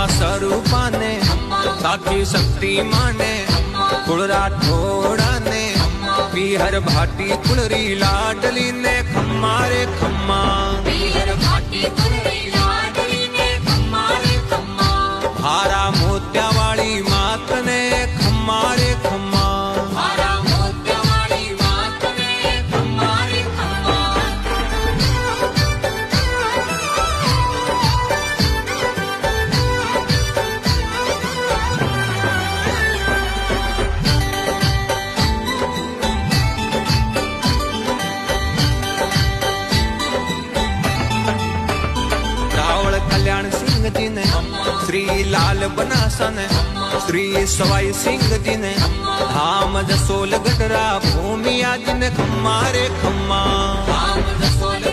खम्मा स्वरूपा ने साखी शक्ति माने कुलरा ठोड़ा ने पीहर भाटी कुलरी लाडली ने खम्मा रे खम्मा पीहर भाटी कुलरी लाडली ने खम्मा रे खम्मा हारा मोत्या वाली मात ने खम्मा रे खम्मा हारा मोत्या वाली मात ने खम्मा रे खम्मा रावल कल्याण सिंह जी ने श्री लाल बनासा ने श्री सवाई सिंह जी ने धाम जसोल गडरा भूमि आज ने खम्मा रे खम्मा राम जसोल